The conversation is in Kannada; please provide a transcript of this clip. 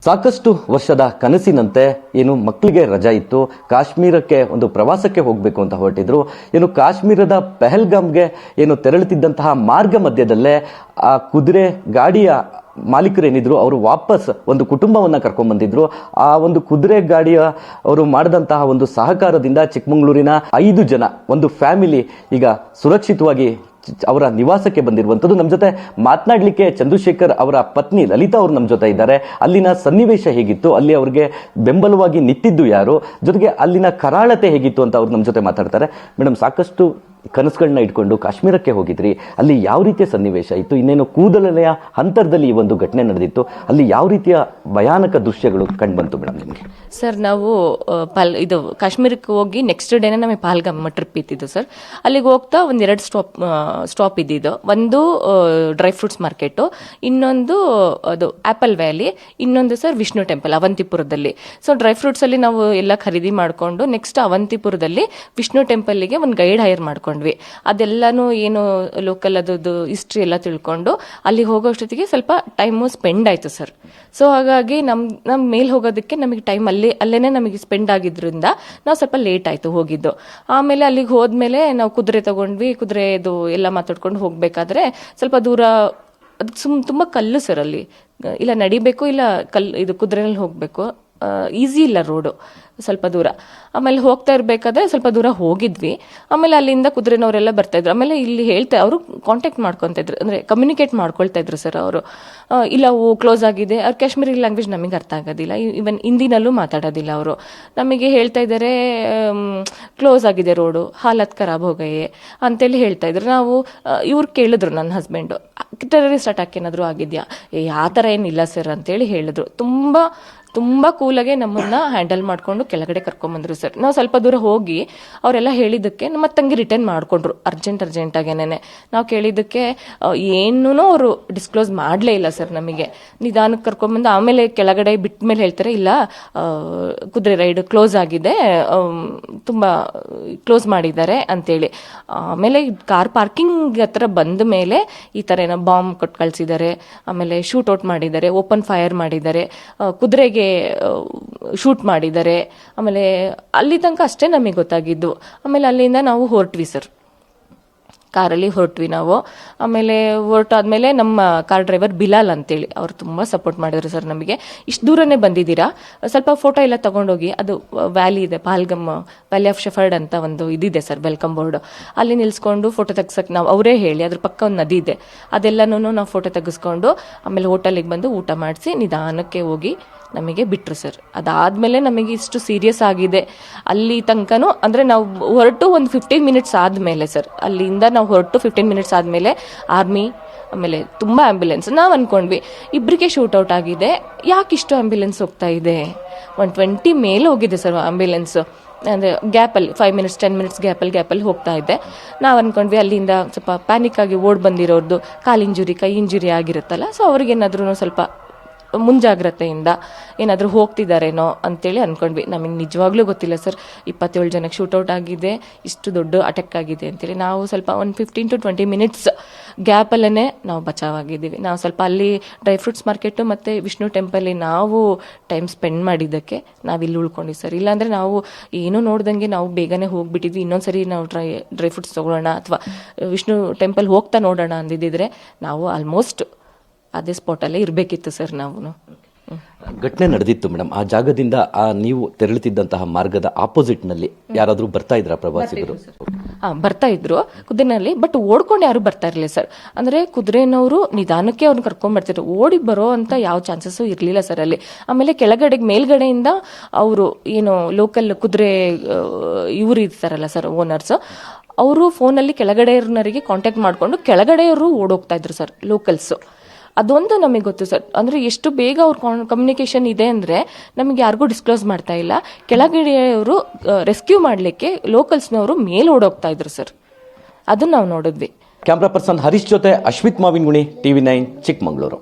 ಸಾಕಷ್ಟು ವರ್ಷದ ಕನಸಿನಂತೆ ಏನು ಮಕ್ಕಳಿಗೆ ರಜಾ ಇತ್ತು, ಕಾಶ್ಮೀರಕ್ಕೆ ಒಂದು ಪ್ರವಾಸಕ್ಕೆ ಹೋಗಬೇಕು ಅಂತ ಹೊರಟಿದ್ರು. ಏನು ಕಾಶ್ಮೀರದ ಪೆಹಲ್ಗಾಮ್ಗೆ ಏನು ತೆರಳುತ್ತಿದ್ದಂತಹ ಮಾರ್ಗ ಮಧ್ಯದಲ್ಲೇ ಆ ಕುದುರೆ ಗಾಡಿಯ ಮಾಲೀಕರೇನಿದ್ರು ಅವರು ವಾಪಸ್ ಒಂದು ಕುಟುಂಬವನ್ನ ಕರ್ಕೊಂಡ್ ಬಂದಿದ್ರು. ಆ ಒಂದು ಕುದುರೆ ಗಾಡಿಯ ಅವರು ಮಾಡಿದಂತಹ ಒಂದು ಸಹಕಾರದಿಂದ ಚಿಕ್ಕಮಗಳೂರಿನ 5 ಜನ ಒಂದು ಫ್ಯಾಮಿಲಿ ಈಗ ಸುರಕ್ಷಿತವಾಗಿ ಅವರ ನಿವಾಸಕ್ಕೆ ಬಂದಿರುವಂತದ್ದು. ನಮ್ಮ ಜೊತೆ ಮಾತನಾಡ್ಲಿಕ್ಕೆ ಚಂದ್ರಶೇಖರ್ ಅವರ ಪತ್ನಿ ಲಲಿತಾ ಅವರು ನಮ್ಮ ಜೊತೆ ಇದ್ದಾರೆ. ಅಲ್ಲಿನ ಸನ್ನಿವೇಶ ಹೇಗಿತ್ತು, ಅಲ್ಲಿ ಅವ್ರಿಗೆ ಬೆಂಬಲವಾಗಿ ನಿಂತಿದ್ದು ಯಾರು, ಜೊತೆಗೆ ಅಲ್ಲಿನ ಕರಾಳತೆ ಹೇಗಿತ್ತು ಅಂತ ಅವ್ರು ನಮ್ಮ ಜೊತೆ ಮಾತಾಡ್ತಾರೆ. ಮೇಡಮ್, ಸಾಕಷ್ಟು ಕನಸುಗಳನ್ನ ಇಟ್ಕೊಂಡು ಕಾಶ್ಮೀರಕ್ಕೆ ಹೋಗಿದ್ರಿ, ಅಲ್ಲಿ ಯಾವ ರೀತಿಯ ಸನ್ನಿವೇಶ ಇತ್ತು, ಇನ್ನೇನು ಕೂದಲೆಯ ಅಂತರದಲ್ಲಿ ಈ ಒಂದು ಘಟನೆ ನಡೆದಿತ್ತು, ಅಲ್ಲಿ ಯಾವ ರೀತಿಯ ಭಯಾನಕ ದೃಶ್ಯಗಳು ಕಂಡು ಬಂತು ಮೇಡಮ್ ನಿಮಗೆ? ಸರ್, ನಾವು ಇದು ಕಾಶ್ಮೀರಕ್ಕೆ ಹೋಗಿ ನೆಕ್ಸ್ಟ್ ಡೇನೇ ನಮಗೆ ಪಹಲ್ಗಾಮ್ ಟ್ರಿಪ್ ಇತ್ತಿದ್ದು ಸರ್. ಅಲ್ಲಿಗೆ ಹೋಗ್ತಾ ಒಂದೆರಡು ಸ್ಟಾಪ್ ಇದ್ದಿದ್ದು. ಒಂದು ಡ್ರೈ ಫ್ರೂಟ್ಸ್ ಮಾರ್ಕೆಟು, ಇನ್ನೊಂದು ಅದು ಆಪಲ್ ವ್ಯಾಲಿ, ಇನ್ನೊಂದು ಸರ್ ವಿಷ್ಣು ಟೆಂಪಲ್ ಅವಂತಿಪುರದಲ್ಲಿ. ಸೊ ಡ್ರೈ ಫ್ರೂಟ್ಸ್ ಅಲ್ಲಿ ನಾವು ಎಲ್ಲ ಖರೀದಿ ಮಾಡಿಕೊಂಡು ನೆಕ್ಸ್ಟ್ ಅವಂತಿಪುರದಲ್ಲಿ ವಿಷ್ಣು ಟೆಂಪಲ್ಗೆ ಒಂದು ಗೈಡ್ ಹೈರ್ ಮಾಡ್ಕೊಂಡ್ವಿ. ಅದೆಲ್ಲಾನು ಏನು ಲೋಕಲ್ ಅದದ್ದು ಹಿಸ್ಟ್ರಿ ಎಲ್ಲ ತಿಳ್ಕೊಂಡು ಅಲ್ಲಿಗೆ ಹೋಗೋಷ್ಟೊತ್ತಿಗೆ ಸ್ವಲ್ಪ ಟೈಮು ಸ್ಪೆಂಡ್ ಆಯ್ತು ಸರ್. ಸೊ ಹಾಗಾಗಿ ನಮ್ ಮೇಲ್ ಹೋಗೋದಕ್ಕೆ ನಮಗೆ ಟೈಮ್ ಅಲ್ಲೇನೆ ನಮಗೆ ಸ್ಪೆಂಡ್ ಆಗಿದ್ರಿಂದ ನಾವು ಸ್ವಲ್ಪ ಲೇಟ್ ಆಯ್ತು ಹೋಗಿದ್ದು. ಆಮೇಲೆ ಅಲ್ಲಿಗೆ ಹೋದ್ಮೇಲೆ ನಾವು ಕುದುರೆ ತಗೊಂಡ್ವಿ. ಕುದುರೆದು ಎಲ್ಲ ಮಾತಾಡ್ಕೊಂಡು ಹೋಗ್ಬೇಕಾದ್ರೆ ಸ್ವಲ್ಪ ದೂರ ಅದು ತುಂಬಾ ಕಲ್ಲು ಸರ್. ಅಲ್ಲಿ ಇಲ್ಲ ನಡಿಬೇಕು, ಇಲ್ಲ ಇದು ಕುದುರೆನಲ್ಲಿ ಹೋಗ್ಬೇಕು. ಈಸಿ ಇಲ್ಲ ರೋಡು, ಸ್ವಲ್ಪ ದೂರ. ಆಮೇಲೆ ಹೋಗ್ತಾ ಇರ್ಬೇಕಾದ್ರೆ ಸ್ವಲ್ಪ ದೂರ ಹೋಗಿದ್ವಿ. ಆಮೇಲೆ ಅಲ್ಲಿಂದ ಕುದುರೆನವರೆಲ್ಲ ಬರ್ತಾ ಇದ್ರು. ಆಮೇಲೆ ಇಲ್ಲಿ ಅವರು ಕಾಂಟ್ಯಾಕ್ಟ್ ಮಾಡ್ಕೊತಾ ಇದ್ರು, ಅಂದ್ರೆ ಕಮ್ಯುನಿಕೇಟ್ ಮಾಡ್ಕೊಳ್ತಾ ಇದ್ರು ಸರ್. ಅವರು ಇಲ್ಲ ಕ್ಲೋಸ್ ಆಗಿದೆ. ಅವ್ರ ಕಾಶ್ಮೀರಿ ಲ್ಯಾಂಗ್ವೇಜ್ ನಮಗೆ ಅರ್ಥ ಆಗೋದಿಲ್ಲ, ಇವನ್ ಹಿಂದಿನಲ್ಲೂ ಮಾತಾಡೋದಿಲ್ಲ. ಅವರು ನಮಗೆ ಹೇಳ್ತಾ ಇದ್ದಾರೆ ಕ್ಲೋಸ್ ಆಗಿದೆ ರೋಡು, ಹಾಲತ್ ಖರಾಬ್ ಹೋಗಯೇ ಅಂತೇಳಿ ಹೇಳ್ತಾ ಇದ್ರು. ನಾವು ಇವ್ರು ಕೇಳಿದ್ರು, ನನ್ನ ಹಸ್ಬೆಂಡು, ಟೆರರಿಸ್ಟ್ ಅಟ್ಯಾಕ್ ಏನಾದ್ರು ಆಗಿದ್ಯಾ? ಆ ಥರ ಏನಿಲ್ಲ ಸರ್ ಅಂತೇಳಿ ಹೇಳಿದ್ರು. ತುಂಬಾ ಕೂಲಾಗೆ ನಮ್ಮನ್ನ ಹ್ಯಾಂಡಲ್ ಮಾಡ್ಕೊಂಡು ಕೆಳಗಡೆ ಕರ್ಕೊಂಡ್ಬಂದ್ರು ಸರ್. ನಾವು ಸ್ವಲ್ಪ ದೂರ ಹೋಗಿ ಅವರೆಲ್ಲ ಹೇಳಿದ್ದಕ್ಕೆ ಮತ್ತಂಗೆ ರಿಟರ್ನ್ ಮಾಡ್ಕೊಂಡ್ರು ಅರ್ಜೆಂಟ್ ಆಗೇನೆ. ನಾವು ಕೇಳಿದ್ದಕ್ಕೆ ಏನೂ ಅವರು ಡಿಸ್ಕ್ಲೋಸ್ ಮಾಡಲೇ ಇಲ್ಲ ಸರ್. ನಮಗೆ ನಿಧಾನಕ್ಕೆ ಕರ್ಕೊಂಡ್ಬಂದು ಆಮೇಲೆ ಕೆಳಗಡೆ ಬಿಟ್ಟ ಮೇಲೆ ಹೇಳ್ತಾರೆ, ಇಲ್ಲ ಕುದುರೆ ರೈಡ್ ಕ್ಲೋಸ್ ಆಗಿದೆ, ತುಂಬಾ ಕ್ಲೋಸ್ ಮಾಡಿದ್ದಾರೆ ಅಂತೇಳಿ. ಆಮೇಲೆ ಕಾರ್ ಪಾರ್ಕಿಂಗ್ ಹತ್ರ ಬಂದ ಮೇಲೆ ಈ ತರ ಏನೋ ಬಾಂಬ್ ಕೊಟ್ಟು ಕಳ್ಸಿದ್ದಾರೆ, ಆಮೇಲೆ ಶೂಟ್ ಔಟ್ ಮಾಡಿದ್ದಾರೆ, ಓಪನ್ ಫೈರ್ ಮಾಡಿದ್ದಾರೆ, ಕುದುರೆಗೆ ಶೂಟ್ ಮಾಡಿದ್ದಾರೆ. ಆಮೇಲೆ ಅಲ್ಲಿ ತನಕ ಅಷ್ಟೇ ನಮಗೆ ಗೊತ್ತಾಗಿದ್ದು. ಆಮೇಲೆ ಅಲ್ಲಿಂದ ನಾವು ಹೊರಟ್ವಿ ಸರ್, ಕಾರಲ್ಲಿ ಹೊರಟ್ವಿ ನಾವು. ಆಮೇಲೆ ಹೊರಟಾದ್ಮೇಲೆ ನಮ್ಮ ಕಾರ್ ಡ್ರೈವರ್ ಬಿಲಾಲ್ ಅಂತೇಳಿ ಅವ್ರು ತುಂಬಾ ಸಪೋರ್ಟ್ ಮಾಡಿದ್ರು ಸರ್ ನಮಗೆ. ಇಷ್ಟು ದೂರನೇ ಬಂದಿದ್ದೀರಾ, ಸ್ವಲ್ಪ ಫೋಟೋ ಎಲ್ಲ ತಗೊಂಡೋಗಿ, ಅದು ವ್ಯಾಲಿ ಇದೆ, ಪಹಲ್ಗಮ್ ವ್ಯಾಲಿ ಆಫ್ ಶೆಫರ್ಡ್ ಅಂತ ಒಂದು ಇದಿದೆ ಸರ್, ವೆಲ್ಕಮ್ ಬೋರ್ಡ್, ಅಲ್ಲಿ ನಿಲ್ಸ್ಕೊಂಡು ಫೋಟೋ ತೆಗ್ಸಕ್ ನಾವು ಅವರೇ ಹೇಳಿ, ಅದ್ರ ಪಕ್ಕ ಒಂದು ನದಿ ಇದೆ, ಅದೆಲ್ಲನೂ ನಾವು ಫೋಟೋ ತೆಗೆಸ್ಕೊಂಡು ಆಮೇಲೆ ಹೋಟೆಲಿಗೆ ಬಂದು ಊಟ ಮಾಡಿಸಿ ನಿಧಾನಕ್ಕೆ ಹೋಗಿ ನಮಗೆ ಬಿಟ್ರು ಸರ್. ಅದಾದ್ಮೇಲೆ ನಮಗೆ ಇಷ್ಟು ಸೀರಿಯಸ್ ಆಗಿದೆ ಅಲ್ಲಿ ತನಕನೂ, ಅಂದ್ರೆ ನಾವು ಹೊರಟು ಒಂದು 15 ಮಿನಿಟ್ಸ್ ಆದ್ಮೇಲೆ ಸರ್, ಅಲ್ಲಿಂದ ನಾವು ಹೊರಟು 15 ಮಿನಿಟ್ಸ್ ಆದ್ಮೇಲೆ ಆರ್ಮಿ, ಆಮೇಲೆ ತುಂಬಾ ಆಂಬ್ಯುಲೆನ್ಸ್. ನಾವು ಅನ್ಕೊಂಡ್ವಿ ಇಬ್ಬರಿಗೆ ಶೂಟ್ ಔಟ್ ಆಗಿದೆ, ಯಾಕೆ ಇಷ್ಟು ಆಂಬ್ಯುಲೆನ್ಸ್ ಹೋಗ್ತಾ ಇದೆ? 120 ಮೇಲೆ ಹೋಗಿದೆ ಸರ್ ಆಂಬ್ಯುಲೆನ್ಸ್. ಅಂದ್ರೆ ಗ್ಯಾಪಲ್ಲಿ 5 ಮಿನಿಟ್ಸ್ 10 ಮಿನಿಟ್ಸ್ ಗ್ಯಾಪಲ್ಲಿ ಹೋಗ್ತಾ ಇದ್ದೆ. ನಾವು ಅನ್ಕೊಂಡ್ವಿ ಅಲ್ಲಿಂದ ಸ್ವಲ್ಪ ಪ್ಯಾನಿಕ್ ಆಗಿ ಓಡ್ ಬಂದಿರೋರ್ದು ಕಾಲ್ ಇಂಜುರಿ, ಕೈ ಇಂಜುರಿ ಆಗಿರುತ್ತಲ್ಲ, ಸೊ ಅವ್ರಿಗೇನಾದ್ರೂ ಸ್ವಲ್ಪ ಮುಂಜಾಗ್ರತೆಯಿಂದ ಏನಾದರೂ ಹೋಗ್ತಿದ್ದಾರೇನೋ ಅಂತೇಳಿ ಅನ್ಕೊಂಡ್ವಿ. ನಮಗೆ ನಿಜವಾಗ್ಲೂ ಗೊತ್ತಿಲ್ಲ ಸರ್, 27 ಜನಕ್ಕೆ ಶೂಟೌಟ್ ಆಗಿದೆ, ಇಷ್ಟು ದೊಡ್ಡ ಅಟ್ಯಾಕ್ ಆಗಿದೆ ಅಂತೇಳಿ. ನಾವು ಸ್ವಲ್ಪ ಒಂದು 15 to 20 ಮಿನಿಟ್ಸ್ ಗ್ಯಾಪಲ್ಲೇ ನಾವು ಬಚಾವಾಗಿದ್ದೀವಿ. ನಾವು ಸ್ವಲ್ಪ ಅಲ್ಲಿ ಡ್ರೈ ಫ್ರೂಟ್ಸ್ ಮಾರ್ಕೆಟು ಮತ್ತು ವಿಷ್ಣು ಟೆಂಪಲ್ಲಿ ನಾವು ಟೈಮ್ ಸ್ಪೆಂಡ್ ಮಾಡಿದ್ದಕ್ಕೆ ನಾವು ಇಲ್ಲಿ ಉಳ್ಕೊಂಡ್ವಿ ಸರ್. ಇಲ್ಲಾಂದರೆ ನಾವು ಏನೂ ನೋಡ್ದಂಗೆ ನಾವು ಬೇಗನೆ ಹೋಗ್ಬಿಟ್ಟಿದ್ವಿ. ಇನ್ನೊಂದ್ಸರಿ ನಾವು ಡ್ರೈ ಫ್ರೂಟ್ಸ್ ತೊಗೊಳ್ಳೋಣ ಅಥವಾ ವಿಷ್ಣು ಟೆಂಪಲ್ ಹೋಗ್ತಾ ನೋಡೋಣ ಅಂದಿದ್ದಿದ್ರೆ ನಾವು ಆಲ್ಮೋಸ್ಟ್ ಅದೇ ಸ್ಪಾಟಲ್ಲೇ ಇರಬೇಕಿತ್ತು ಸರ್. ನಾವು ಘಟನೆ ನಡೆದಿತ್ತು ಮೇಡಮ್, ಆ ಜಾಗದಿಂದ ನೀವು ತೆರಳುತ್ತಿದ್ದಂತಹ ಮಾರ್ಗದ ಆಪೋಸಿಟ್ ನಲ್ಲಿ ಯಾರಾದ್ರೂ ಬರ್ತಾ ಇದ್ರ ಪ್ರವಾಸಿಗರು? ಬರ್ತಾ ಇದ್ರು ಕುದುರೆನಲ್ಲಿ, ಬಟ್ ಓಡ್ಕೊಂಡು ಯಾರು ಬರ್ತಾ ಇರಲಿಲ್ಲ ಸರ್. ಅಂದ್ರೆ ಕುದುರೆನವರು ನಿಧಾನಕ್ಕೆ ಅವ್ರನ್ನ ಕರ್ಕೊಂಡ್ ಬರ್ತಿದ್ರು, ಓಡಿ ಬರೋ ಅಂತ ಯಾವ ಚಾನ್ಸಸ್ ಇರ್ಲಿಲ್ಲ ಸರ್ ಅಲ್ಲಿ. ಆಮೇಲೆ ಮೇಲ್ಗಡೆಯಿಂದ ಅವರು ಏನು ಲೋಕಲ್ ಕುದುರೆ ಇವ್ರು ಇರ್ತಾರಲ್ಲ ಸರ್, ಓನರ್ಸ್, ಅವರು ಫೋನಲ್ಲಿ ಕೆಳಗಡೆಯವರಿಗೆ ಕಾಂಟ್ಯಾಕ್ಟ್ ಮಾಡ್ಕೊಂಡು ಕೆಳಗಡೆಯವರು ಓಡೋಗ್ತಾ ಇದ್ರು ಸರ್, ಲೋಕಲ್ಸ್. ಅದೊಂದು ನಮಗೆ ಗೊತ್ತು ಸರ್. ಅಂದ್ರೆ ಎಷ್ಟು ಬೇಗ ಅವ್ರ ಕಮ್ಯುನಿಕೇಶನ್ ಇದೆ ಅಂದ್ರೆ ನಮಗೆ ಯಾರಿಗೂ ಡಿಸ್ಕ್ಲೋಸ್ ಮಾಡ್ತಾ ಇಲ್ಲ. ಕೆಳಗಡೆಯವರು ರೆಸ್ಕ್ಯೂ ಮಾಡ್ಲಿಕ್ಕೆ ಲೋಕಲ್ಸ್ನವರು ಮೇಲ್ ಓಡೋಗ್ತಾ ಇದ್ರು ಸರ್, ಅದನ್ನ ನಾವು ನೋಡಿದ್ವಿ. ಕ್ಯಾಮ್ರಾ ಪರ್ಸನ್ ಹರೀಶ್ ಜೊತೆ ಅಶ್ವಿತ್ ಮಾವಿನಗುಣಿ, TV9 ಚಿಕ್ಕಮಗಳೂರು.